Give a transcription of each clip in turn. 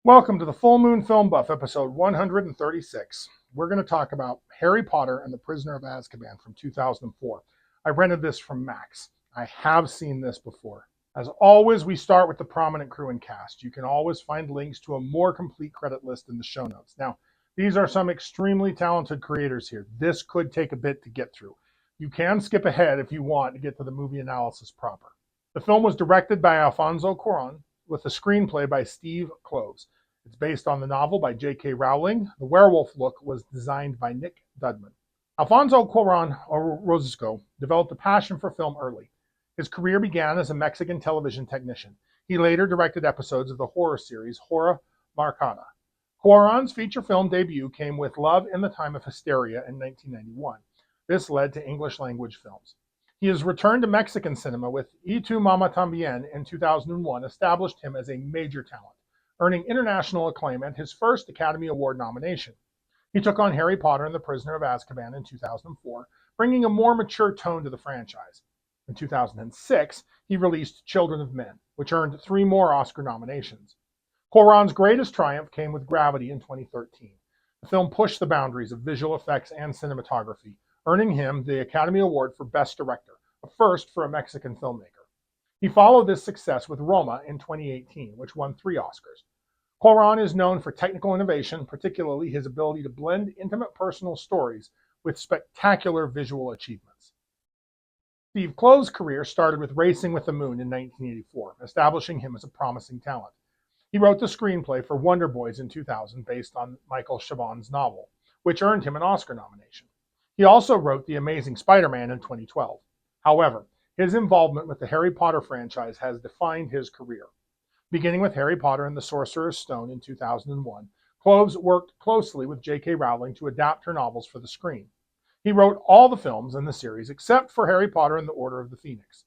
Welcome to the Full Moon Film Buff, episode 136. We're going to talk about Harry Potter and the Prisoner of Azkaban from 2004. I rented this from Max. I have seen this before. As always, we start with the prominent crew and cast. You can always find links to a more complete credit list in the show notes. Now, these are some extremely talented creators here. This could take a bit to get through. You can skip ahead if you want to get to the movie analysis proper. The film was directed by Alfonso Cuarón with a screenplay by Steve Kloves. It's based on the novel by J.K. Rowling. The werewolf look was designed by Nick Dudman. Alfonso Cuarón Orozco developed a passion for film early. His career began as a Mexican television technician. He later directed episodes of the horror series Hora Marcada. Cuarón's feature film debut came with Love in the Time of Hysteria in 1991. This led to English language films. He has returned to Mexican cinema with Y Tu Mama Tambien in 2001, established him as a major talent, earning international acclaim and his first Academy Award nomination. He took on Harry Potter and the Prisoner of Azkaban in 2004, bringing a more mature tone to the franchise. In 2006, he released Children of Men, which earned 3 more Oscar nominations. Cuarón's greatest triumph came with Gravity in 2013. The film pushed the boundaries of visual effects and cinematography, earning him the Academy Award for Best Director, a first for a Mexican filmmaker. He followed this success with Roma in 2018, which won 3 Oscars. Cuarón is known for technical innovation, particularly his ability to blend intimate personal stories with spectacular visual achievements. Steve Kloves' career started with Racing with the Moon in 1984, establishing him as a promising talent. He wrote the screenplay for Wonder Boys in 2000 based on Michael Chabon's novel, which earned him an Oscar nomination. He also wrote The Amazing Spider-Man in 2012. However, his involvement with the Harry Potter franchise has defined his career. Beginning with Harry Potter and the Sorcerer's Stone in 2001, Kloves worked closely with J.K. Rowling to adapt her novels for the screen. He wrote all the films in the series except for Harry Potter and the Order of the Phoenix.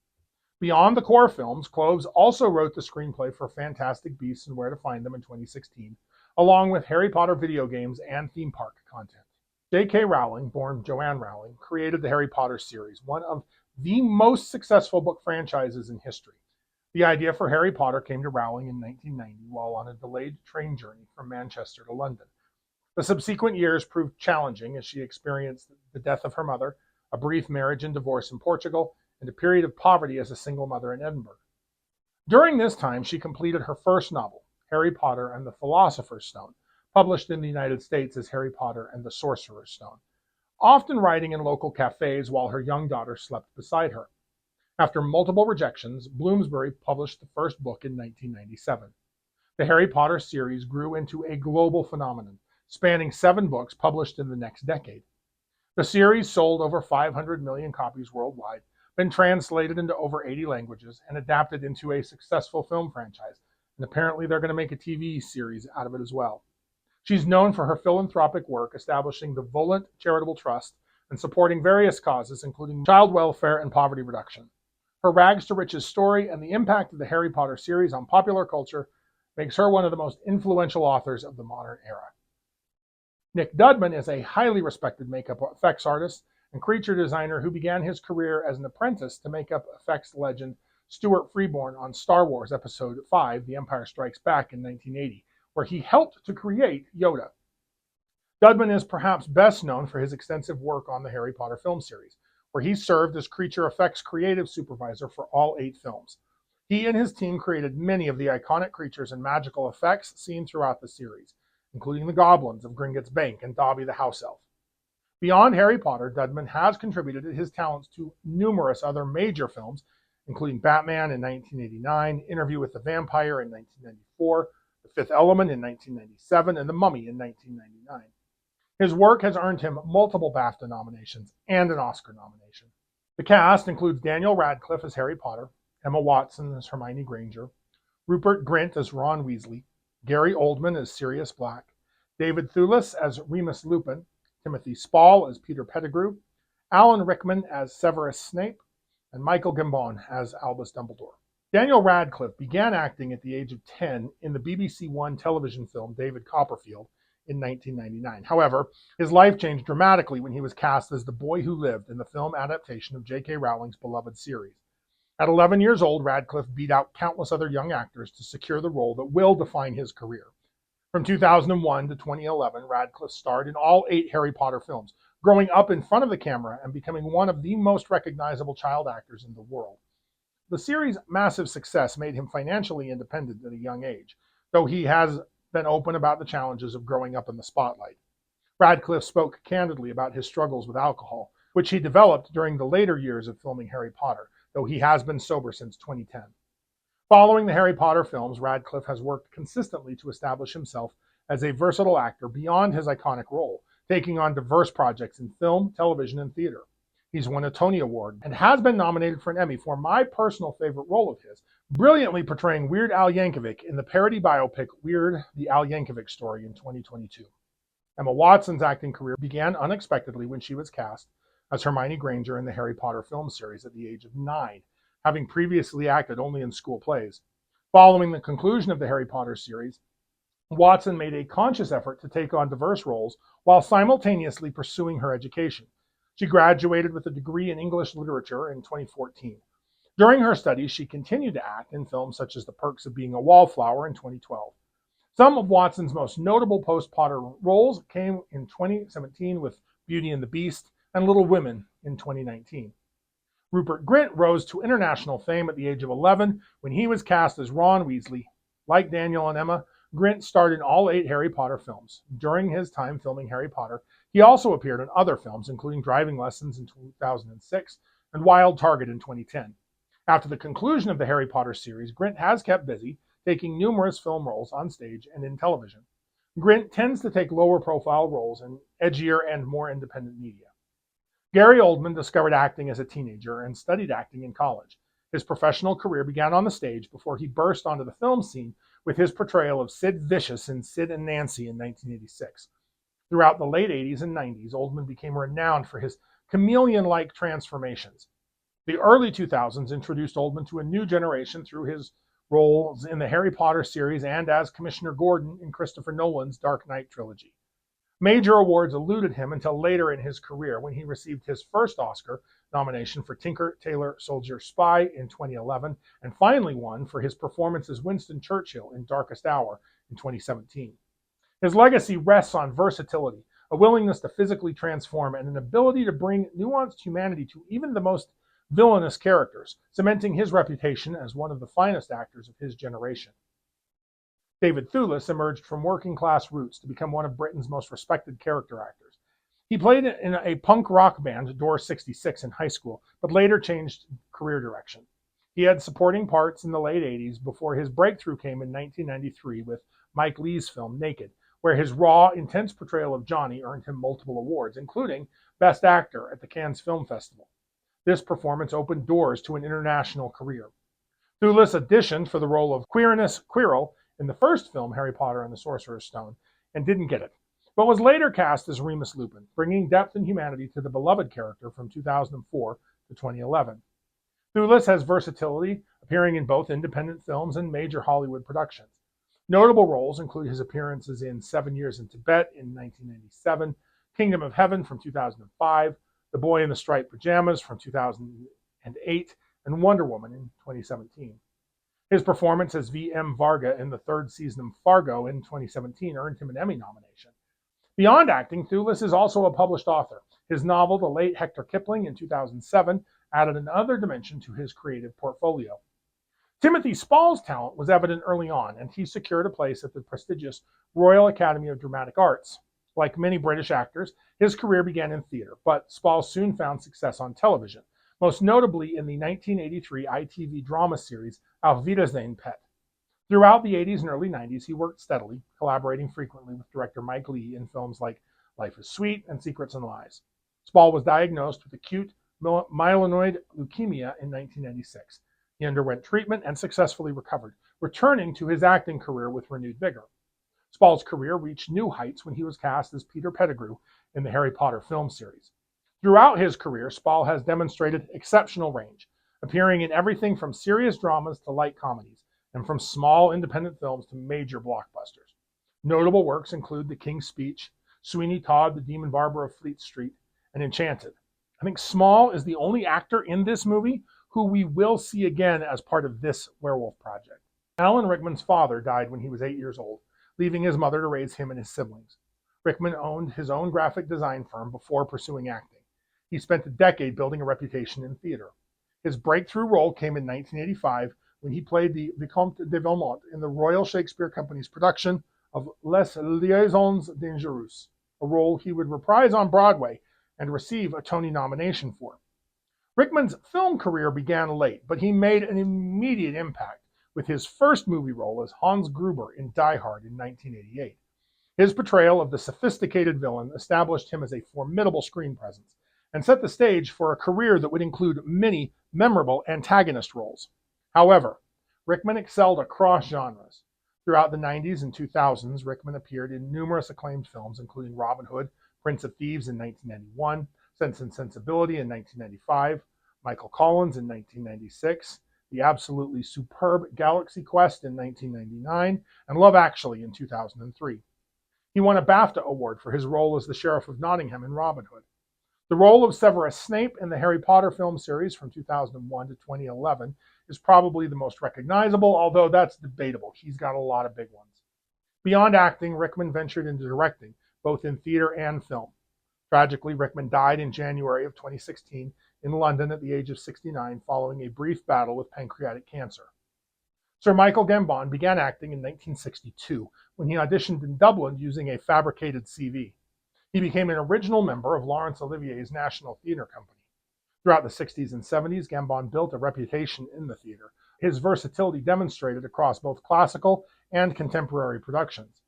Beyond the core films, Kloves also wrote the screenplay for Fantastic Beasts and Where to Find Them in 2016, along with Harry Potter video games and theme park content. J.K. Rowling, born Joanne Rowling, created the Harry Potter series, one of the most successful book franchises in history. The idea for Harry Potter came to Rowling in 1990 while on a delayed train journey from Manchester to London. The subsequent years proved challenging as she experienced the death of her mother, a brief marriage and divorce in Portugal, and a period of poverty as a single mother in Edinburgh. During this time, she completed her first novel, Harry Potter and the Philosopher's Stone, published in the United States as Harry Potter and the Sorcerer's Stone, often writing in local cafes while her young daughter slept beside her. After multiple rejections, Bloomsbury published the first book in 1997. The Harry Potter series grew into a global phenomenon, spanning 7 books published in the next decade. The series sold over 500 million copies worldwide, been translated into over 80 languages, and adapted into a successful film franchise, and apparently they're going to make a TV series out of it as well. She's known for her philanthropic work establishing the Volant Charitable Trust and supporting various causes, including child welfare and poverty reduction. Her rags to riches story and the impact of the Harry Potter series on popular culture makes her one of the most influential authors of the modern era. Nick Dudman is a highly respected makeup effects artist and creature designer who began his career as an apprentice to makeup effects legend Stuart Freeborn on Star Wars Episode 5, The Empire Strikes Back in 1980, where he helped to create Yoda. Dudman is perhaps best known for his extensive work on the Harry Potter film series, where he served as creature effects creative supervisor for all 8 films. He and his team created many of the iconic creatures and magical effects seen throughout the series, including the goblins of Gringotts Bank and Dobby the House Elf. Beyond Harry Potter, Dudman has contributed his talents to numerous other major films, including Batman in 1989, Interview with the Vampire in 1994, The Fifth Element in 1997, and The Mummy in 1999. His work has earned him multiple BAFTA nominations and an Oscar nomination. The cast includes Daniel Radcliffe as Harry Potter, Emma Watson as Hermione Granger, Rupert Grint as Ron Weasley, Gary Oldman as Sirius Black, David Thewlis as Remus Lupin, Timothy Spall as Peter Pettigrew, Alan Rickman as Severus Snape, and Michael Gambon as Albus Dumbledore. Daniel Radcliffe began acting at the age of 10 in the BBC One television film David Copperfield in 1999. However, his life changed dramatically when he was cast as the boy who lived in the film adaptation of J.K. Rowling's beloved series. At 11 years old, Radcliffe beat out countless other young actors to secure the role that will define his career. From 2001 to 2011, Radcliffe starred in all 8 Harry Potter films, growing up in front of the camera and becoming one of the most recognizable child actors in the world. The series' massive success made him financially independent at a young age, though he has been open about the challenges of growing up in the spotlight. Radcliffe spoke candidly about his struggles with alcohol, which he developed during the later years of filming Harry Potter, though he has been sober since 2010. Following the Harry Potter films, Radcliffe has worked consistently to establish himself as a versatile actor beyond his iconic role, taking on diverse projects in film, television, and theater. He's won a Tony Award and has been nominated for an Emmy for my personal favorite role of his, brilliantly portraying Weird Al Yankovic in the parody biopic Weird: The Al Yankovic Story in 2022. Emma Watson's acting career began unexpectedly when she was cast as Hermione Granger in the Harry Potter film series at the age of 9, having previously acted only in school plays. Following the conclusion of the Harry Potter series, Watson made a conscious effort to take on diverse roles while simultaneously pursuing her education. She graduated with a degree in English literature in 2014. During her studies, she continued to act in films such as The Perks of Being a Wallflower in 2012. Some of Watson's most notable post-Potter roles came in 2017 with Beauty and the Beast and Little Women in 2019. Rupert Grint rose to international fame at the age of 11 when he was cast as Ron Weasley. Like Daniel and Emma, Grint starred in all 8 Harry Potter films. During his time filming Harry Potter, he also appeared in other films, including Driving Lessons in 2006 and Wild Target in 2010. After the conclusion of the Harry Potter series, Grint has kept busy, taking numerous film roles on stage and in television. Grint tends to take lower profile roles in edgier and more independent media. Gary Oldman discovered acting as a teenager and studied acting in college. His professional career began on the stage before he burst onto the film scene with his portrayal of Sid Vicious in Sid and Nancy in 1986. Throughout the late 80s and 90s, Oldman became renowned for his chameleon-like transformations. The early 2000s introduced Oldman to a new generation through his roles in the Harry Potter series and as Commissioner Gordon in Christopher Nolan's Dark Knight trilogy. Major awards eluded him until later in his career when he received his first Oscar nomination for Tinker, Tailor, Soldier, Spy in 2011 and finally won for his performance as Winston Churchill in Darkest Hour in 2017. His legacy rests on versatility, a willingness to physically transform, and an ability to bring nuanced humanity to even the most villainous characters, cementing his reputation as one of the finest actors of his generation. David Thewlis emerged from working-class roots to become one of Britain's most respected character actors. He played in a punk rock band, Door 66, in high school, but later changed career direction. He had supporting parts in the late 80s before his breakthrough came in 1993 with Mike Leigh's film Naked, where his raw, intense portrayal of Johnny earned him multiple awards, including Best Actor at the Cannes Film Festival. This performance opened doors to an international career. Thewlis auditioned for the role of Quirinus Quirrell in the first film, Harry Potter and the Sorcerer's Stone, and didn't get it, but was later cast as Remus Lupin, bringing depth and humanity to the beloved character from 2004 to 2011. Thewlis has versatility, appearing in both independent films and major Hollywood productions. Notable roles include his appearances in 7 Years in Tibet in 1997, Kingdom of Heaven from 2005, The Boy in the Striped Pajamas from 2008, and Wonder Woman in 2017. His performance as V.M. Varga in the 3rd season of Fargo in 2017 earned him an Emmy nomination. Beyond acting, Thewlis is also a published author. His novel, The Late Hector Kipling in 2007, added another dimension to his creative portfolio. Timothy Spall's talent was evident early on, and he secured a place at the prestigious Royal Academy of Dramatic Arts. Like many British actors, his career began in theater, but Spall soon found success on television, most notably in the 1983 ITV drama series Auf Wiedersehen, Pet. Throughout the 80s and early 90s, he worked steadily, collaborating frequently with director Mike Leigh in films like Life is Sweet and Secrets and Lies. Spall was diagnosed with acute myeloid leukemia in 1996. He underwent treatment and successfully recovered, returning to his acting career with renewed vigor. Spall's career reached new heights when he was cast as Peter Pettigrew in the Harry Potter film series. Throughout his career, Spall has demonstrated exceptional range, appearing in everything from serious dramas to light comedies, and from small independent films to major blockbusters. Notable works include The King's Speech, Sweeney Todd, The Demon Barber of Fleet Street, and Enchanted. I think Spall is the only actor in this movie who we will see again as part of this werewolf project. Alan Rickman's father died when he was 8 years old, leaving his mother to raise him and his siblings. Rickman owned his own graphic design firm before pursuing acting. He spent a decade building a reputation in theater. His breakthrough role came in 1985 when he played the Vicomte de Valmont in the Royal Shakespeare Company's production of Les Liaisons Dangereuses, a role he would reprise on Broadway and receive a Tony nomination for. Rickman's film career began late, but he made an immediate impact with his first movie role as Hans Gruber in Die Hard in 1988. His portrayal of the sophisticated villain established him as a formidable screen presence and set the stage for a career that would include many memorable antagonist roles. However, Rickman excelled across genres. Throughout the 90s and 2000s, Rickman appeared in numerous acclaimed films, including Robin Hood, Prince of Thieves in 1991, Sense and Sensibility in 1995, Michael Collins in 1996, the absolutely superb Galaxy Quest in 1999, and Love Actually in 2003. He won a BAFTA award for his role as the Sheriff of Nottingham in Robin Hood. The role of Severus Snape in the Harry Potter film series from 2001 to 2011 is probably the most recognizable, although that's debatable. He's got a lot of big ones. Beyond acting, Rickman ventured into directing, both in theater and film. Tragically, Rickman died in January of 2016 in London at the age of 69 following a brief battle with pancreatic cancer. Sir Michael Gambon began acting in 1962 when he auditioned in Dublin using a fabricated CV. He became an original member of Laurence Olivier's National Theatre Company. Throughout the 60s and 70s, Gambon built a reputation in the theater. His versatility demonstrated across both classical and contemporary productions.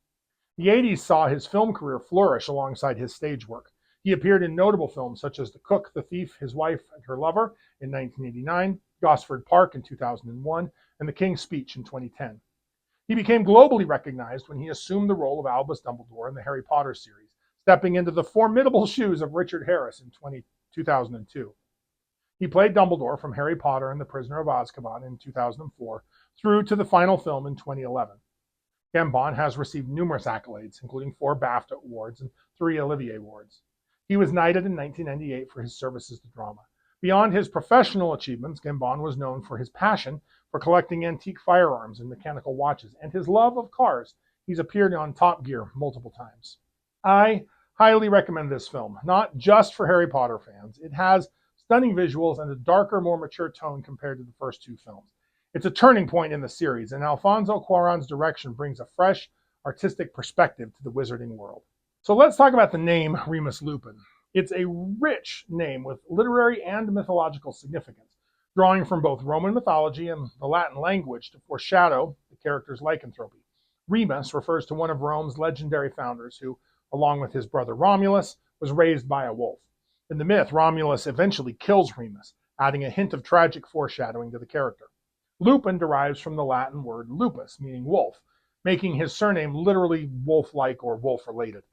The 80s saw his film career flourish alongside his stage work. He appeared in notable films such as The Cook, the Thief, His Wife, and Her Lover in 1989, Gosford Park in 2001, and The King's Speech in 2010. He became globally recognized when he assumed the role of Albus Dumbledore in the Harry Potter series, stepping into the formidable shoes of Richard Harris in 2002. He played Dumbledore from Harry Potter and the Prisoner of Azkaban in 2004 through to the final film in 2011. Gambon has received numerous accolades, including 4 BAFTA awards and 3 Olivier Awards. He was knighted in 1998 for his services to drama. Beyond his professional achievements, Gambon was known for his passion for collecting antique firearms and mechanical watches, and his love of cars. He's appeared on Top Gear multiple times. I highly recommend this film, not just for Harry Potter fans. It has stunning visuals and a darker, more mature tone compared to the first 2 films. It's a turning point in the series, and Alfonso Cuarón's direction brings a fresh, artistic perspective to the wizarding world. So let's talk about the name Remus Lupin. It's a rich name with literary and mythological significance, drawing from both Roman mythology and the Latin language to foreshadow the character's lycanthropy. Remus refers to one of Rome's legendary founders who, along with his brother Romulus, was raised by a wolf. In the myth, Romulus eventually kills Remus, adding a hint of tragic foreshadowing to the character. Lupin derives from the Latin word lupus, meaning wolf, making his surname literally wolf-like or wolf-related.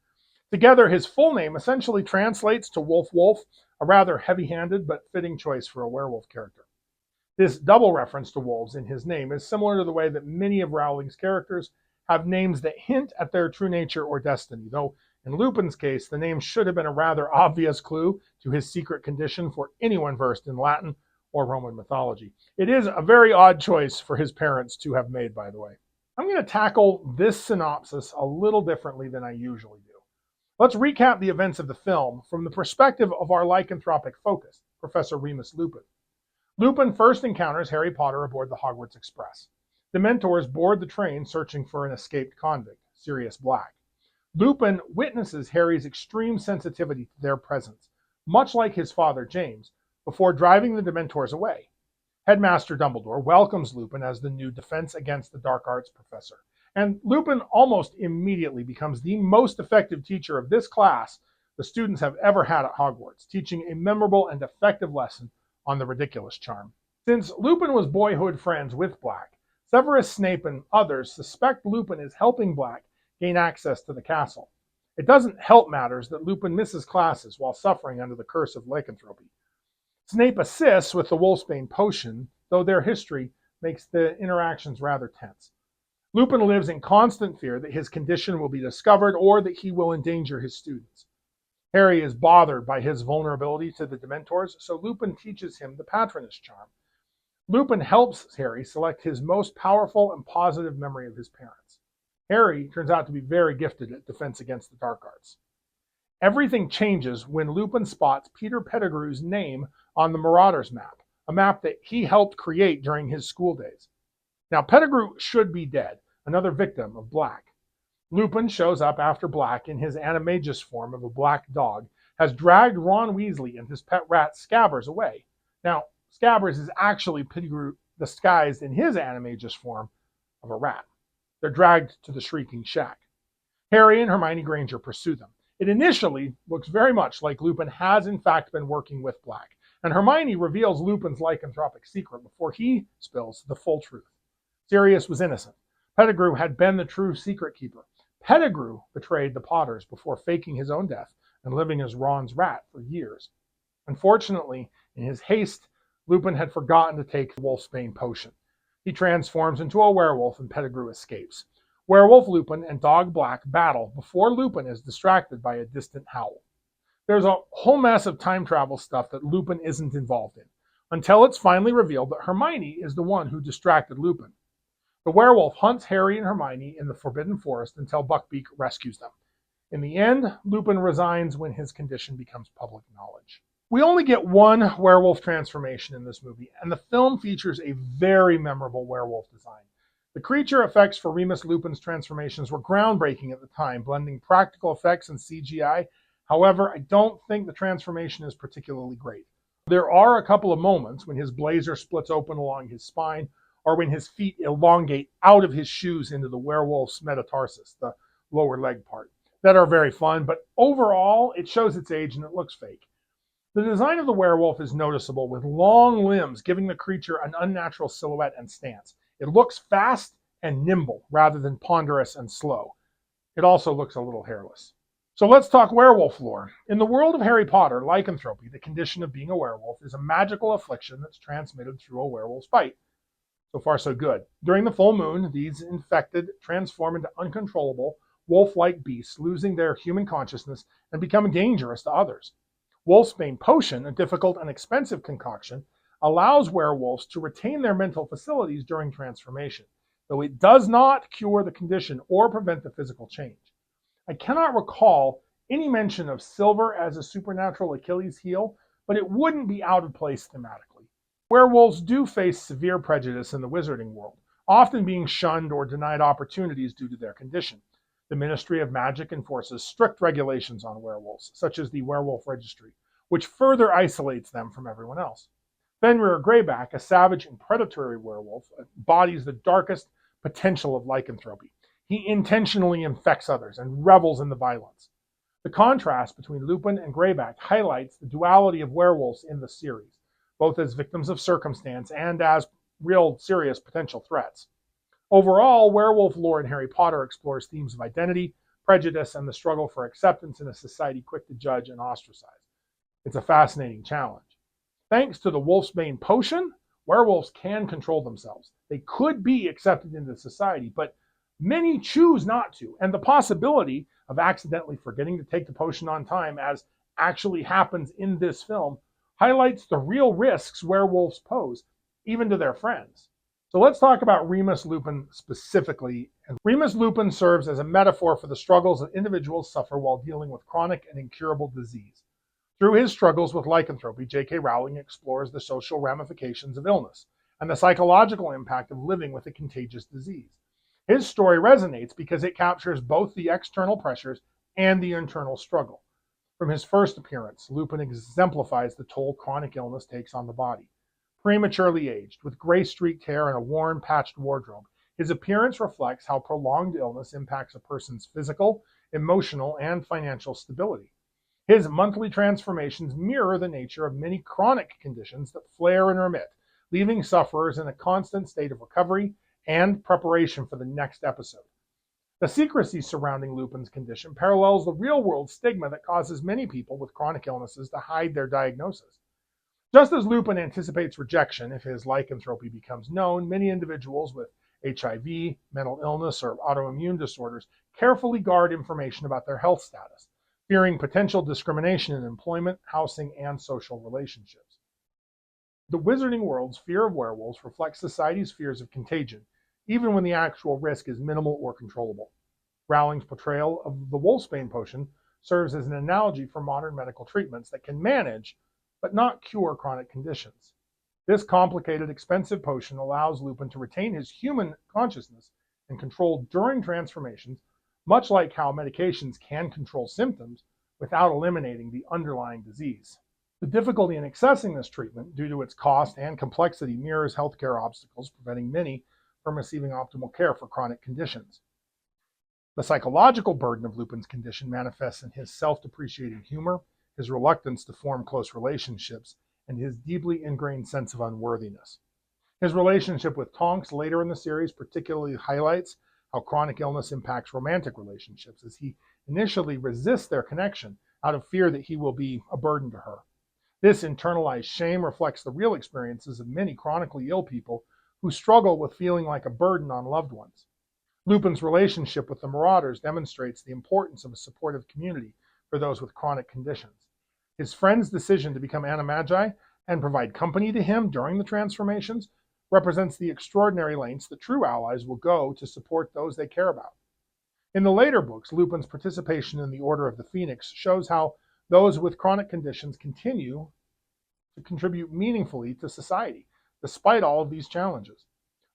Together, his full name essentially translates to Wolf, a rather heavy-handed but fitting choice for a werewolf character. This double reference to wolves in his name is similar to the way that many of Rowling's characters have names that hint at their true nature or destiny, though in Lupin's case, the name should have been a rather obvious clue to his secret condition for anyone versed in Latin or Roman mythology. It is a very odd choice for his parents to have made, by the way. I'm going to tackle this synopsis a little differently than I usually do. Let's recap the events of the film from the perspective of our lycanthropic focus, Professor Remus Lupin. Lupin first encounters Harry Potter aboard the Hogwarts Express. The Mentors board the train searching for an escaped convict, Sirius Black. Lupin witnesses Harry's extreme sensitivity to their presence, much like his father James, before driving the Dementors away. Headmaster Dumbledore welcomes Lupin as the new Defense Against the Dark Arts professor, and Lupin almost immediately becomes the most effective teacher of this class the students have ever had at Hogwarts, teaching a memorable and effective lesson on the ridiculous charm. Since Lupin was boyhood friends with Black, Severus Snape and others suspect Lupin is helping Black gain access to the castle. It doesn't help matters that Lupin misses classes while suffering under the curse of lycanthropy. Snape assists with the Wolfsbane potion, though their history makes the interactions rather tense. Lupin lives in constant fear that his condition will be discovered or that he will endanger his students. Harry is bothered by his vulnerability to the Dementors, so Lupin teaches him the Patronus charm. Lupin helps Harry select his most powerful and positive memory of his parents. Harry turns out to be very gifted at defense against the dark arts. Everything changes when Lupin spots Peter Pettigrew's name on the Marauders map, a map that he helped create during his school days. Now, Pettigrew should be dead, another victim of Black. Lupin shows up after Black in his animagus form of a black dog, has dragged Ron Weasley and his pet rat Scabbers away. Now, Scabbers is actually Pettigrew disguised in his animagus form of a rat. They're dragged to the Shrieking Shack. Harry and Hermione Granger pursue them. It initially looks very much like Lupin has in fact been working with Black, and Hermione reveals Lupin's lycanthropic secret before he spills the full truth. Sirius was innocent. Pettigrew had been the true secret keeper. Pettigrew betrayed the Potters before faking his own death and living as Ron's rat for years. Unfortunately, in his haste, Lupin had forgotten to take the Wolfsbane potion. He transforms into a werewolf and Pettigrew escapes. Werewolf Lupin and Dog Black battle before Lupin is distracted by a distant howl. There's a whole mess of time travel stuff that Lupin isn't involved in, until it's finally revealed that Hermione is the one who distracted Lupin. The werewolf hunts Harry and Hermione in the Forbidden Forest until Buckbeak rescues them. In the end, Lupin resigns when his condition becomes public knowledge. We only get one werewolf transformation in this movie, and the film features a very memorable werewolf design. The creature effects for Remus Lupin's transformations were groundbreaking at the time, blending practical effects and CGI. However, I don't think the transformation is particularly great. There are a couple of moments when his blazer splits open along his spine, or when his feet elongate out of his shoes into the werewolf's metatarsus, the lower leg part, that are very fun, but overall, it shows its age and it looks fake. The design of the werewolf is noticeable, with long limbs giving the creature an unnatural silhouette and stance. It looks fast and nimble rather than ponderous and slow. It also looks a little hairless. So let's talk werewolf lore. In the world of Harry Potter, lycanthropy, the condition of being a werewolf, is a magical affliction that's transmitted through a werewolf's bite. So far, so good. During the full moon, these infected transform into uncontrollable, wolf-like beasts, losing their human consciousness and becoming dangerous to others. Wolfsbane potion, a difficult and expensive concoction, allows werewolves to retain their mental facilities during transformation, though it does not cure the condition or prevent the physical change. I cannot recall any mention of silver as a supernatural Achilles heel, but it wouldn't be out of place thematically. Werewolves do face severe prejudice in the wizarding world, often being shunned or denied opportunities due to their condition. The Ministry of Magic enforces strict regulations on werewolves, such as the Werewolf Registry, which further isolates them from everyone else. Fenrir Greyback, a savage and predatory werewolf, embodies the darkest potential of lycanthropy. He intentionally infects others and revels in the violence. The contrast between Lupin and Greyback highlights the duality of werewolves in the series, both as victims of circumstance and as real serious potential threats. Overall, werewolf lore in Harry Potter explores themes of identity, prejudice, and the struggle for acceptance in a society quick to judge and ostracize. It's a fascinating challenge. Thanks to the Wolfsbane potion, werewolves can control themselves. They could be accepted into society, but many choose not to, and the possibility of accidentally forgetting to take the potion on time, as actually happens in this film, highlights the real risks werewolves pose, even to their friends. So let's talk about Remus Lupin specifically. And Remus Lupin serves as a metaphor for the struggles that individuals suffer while dealing with chronic and incurable disease. Through his struggles with lycanthropy, J.K. Rowling explores the social ramifications of illness and the psychological impact of living with a contagious disease. His story resonates because it captures both the external pressures and the internal struggle. From his first appearance, Lupin exemplifies the toll chronic illness takes on the body. Prematurely aged, with gray-streaked hair and a worn, patched wardrobe, his appearance reflects how prolonged illness impacts a person's physical, emotional, and financial stability. His monthly transformations mirror the nature of many chronic conditions that flare and remit, leaving sufferers in a constant state of recovery and preparation for the next episode. The secrecy surrounding Lupin's condition parallels the real-world stigma that causes many people with chronic illnesses to hide their diagnosis. Just as Lupin anticipates rejection if his lycanthropy becomes known, many individuals with HIV, mental illness, or autoimmune disorders carefully guard information about their health status, fearing potential discrimination in employment, housing, and social relationships. The wizarding world's fear of werewolves reflects society's fears of contagion, even when the actual risk is minimal or controllable. Rowling's portrayal of the wolfsbane potion serves as an analogy for modern medical treatments that can manage, but not cure, chronic conditions. This complicated, expensive potion allows Lupin to retain his human consciousness and control during transformations, much like how medications can control symptoms without eliminating the underlying disease. The difficulty in accessing this treatment, due to its cost and complexity, mirrors healthcare obstacles, preventing many from receiving optimal care for chronic conditions. The psychological burden of Lupin's condition manifests in his self-depreciating humor, his reluctance to form close relationships, and his deeply ingrained sense of unworthiness. His relationship with Tonks later in the series particularly highlights how chronic illness impacts romantic relationships, as he initially resists their connection out of fear that he will be a burden to her. This internalized shame reflects the real experiences of many chronically ill people who struggle with feeling like a burden on loved ones. Lupin's relationship with the Marauders demonstrates the importance of a supportive community for those with chronic conditions. His friend's decision to become animagi and provide company to him during the transformations represents the extraordinary lengths that true allies will go to support those they care about. In the later books, Lupin's participation in the Order of the Phoenix shows how those with chronic conditions continue to contribute meaningfully to society, despite all of these challenges.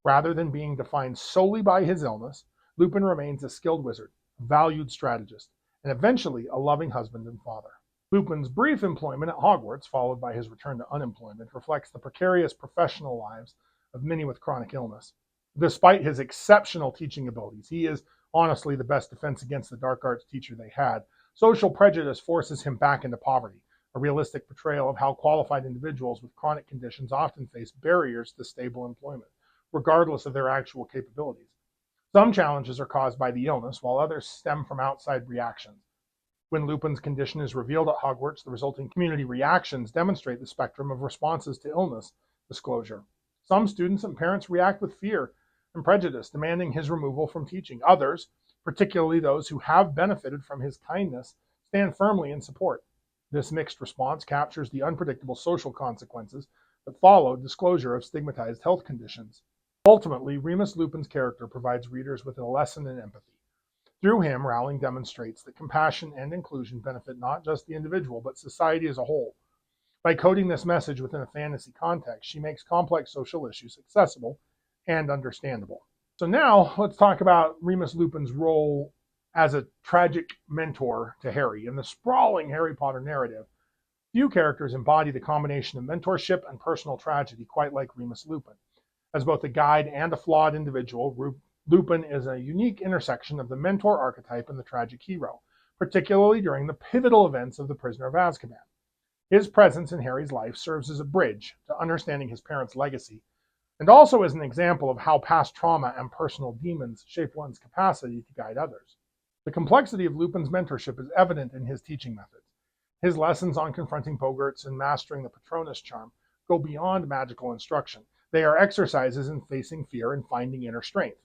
Rather than being defined solely by his illness, Lupin remains a skilled wizard, a valued strategist, and eventually a loving husband and father. Lupin's brief employment at Hogwarts, followed by his return to unemployment, reflects the precarious professional lives of many with chronic illness. Despite his exceptional teaching abilities, he is honestly the best defense against the dark arts teacher they had. Social prejudice forces him back into poverty, a realistic portrayal of how qualified individuals with chronic conditions often face barriers to stable employment, regardless of their actual capabilities. Some challenges are caused by the illness, while others stem from outside reactions. When Lupin's condition is revealed at Hogwarts, the resulting community reactions demonstrate the spectrum of responses to illness disclosure. Some students and parents react with fear and prejudice, demanding his removal from teaching. Others, particularly those who have benefited from his kindness, stand firmly in support. This mixed response captures the unpredictable social consequences that follow disclosure of stigmatized health conditions. Ultimately, Remus Lupin's character provides readers with a lesson in empathy. Through him, Rowling demonstrates that compassion and inclusion benefit not just the individual, but society as a whole. By coding this message within a fantasy context, she makes complex social issues accessible and understandable. So now let's talk about Remus Lupin's role as a tragic mentor to Harry. In the sprawling Harry Potter narrative, few characters embody the combination of mentorship and personal tragedy quite like Remus Lupin. As both a guide and a flawed individual, Lupin is a unique intersection of the mentor archetype and the tragic hero, particularly during the pivotal events of The Prisoner of Azkaban. His presence in Harry's life serves as a bridge to understanding his parents' legacy, and also as an example of how past trauma and personal demons shape one's capacity to guide others. The complexity of Lupin's mentorship is evident in his teaching methods. His lessons on confronting Bogarts and mastering the Patronus charm go beyond magical instruction. They are exercises in facing fear and finding inner strength.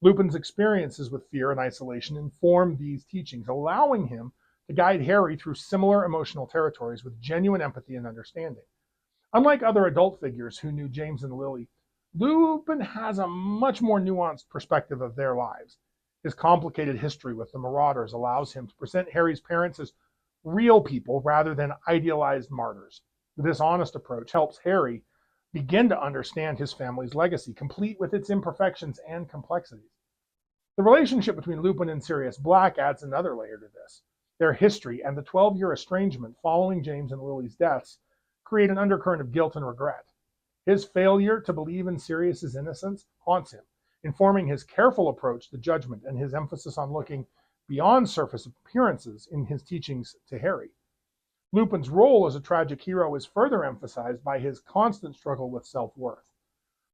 Lupin's experiences with fear and isolation inform these teachings, allowing him to guide Harry through similar emotional territories with genuine empathy and understanding. Unlike other adult figures who knew James and Lily, Lupin has a much more nuanced perspective of their lives. His complicated history with the Marauders allows him to present Harry's parents as real people rather than idealized martyrs. This honest approach helps Harry begin to understand his family's legacy, complete with its imperfections and complexities. The relationship between Lupin and Sirius Black adds another layer to this. Their history and the 12-year estrangement following James and Lily's deaths create an undercurrent of guilt and regret. His failure to believe in Sirius's innocence haunts him, informing his careful approach to judgment and his emphasis on looking beyond surface appearances in his teachings to Harry. Lupin's role as a tragic hero is further emphasized by his constant struggle with self-worth.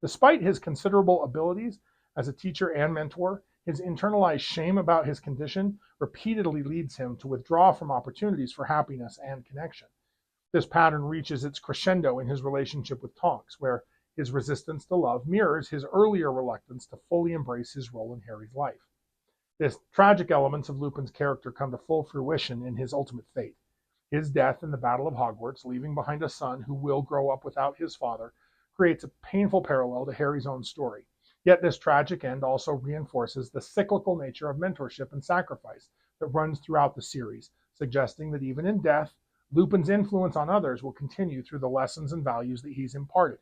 Despite his considerable abilities as a teacher and mentor, his internalized shame about his condition repeatedly leads him to withdraw from opportunities for happiness and connection. This pattern reaches its crescendo in his relationship with Tonks, where his resistance to love mirrors his earlier reluctance to fully embrace his role in Harry's life. The tragic elements of Lupin's character come to full fruition in his ultimate fate. His death in the Battle of Hogwarts, leaving behind a son who will grow up without his father, creates a painful parallel to Harry's own story. Yet this tragic end also reinforces the cyclical nature of mentorship and sacrifice that runs throughout the series, suggesting that even in death, Lupin's influence on others will continue through the lessons and values that he's imparted.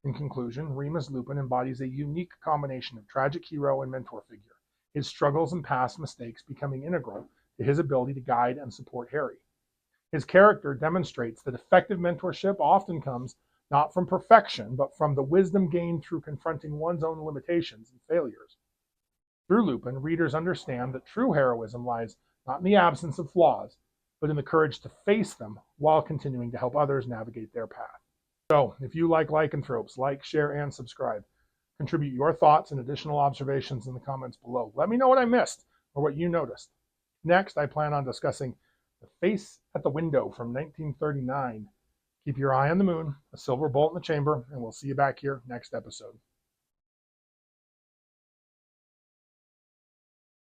In conclusion, Remus Lupin embodies a unique combination of tragic hero and mentor figure, his struggles and past mistakes becoming integral to his ability to guide and support Harry. His character demonstrates that effective mentorship often comes not from perfection, but from the wisdom gained through confronting one's own limitations and failures. Through Lupin, readers understand that true heroism lies not in the absence of flaws, but in the courage to face them while continuing to help others navigate their path. So, if you like lycanthropes, like, share, and subscribe. Contribute your thoughts and additional observations in the comments below. Let me know what I missed or what you noticed. Next, I plan on discussing The Face at the Window from 1939. Keep your eye on the moon, a silver bolt in the chamber, and we'll see you back here next episode.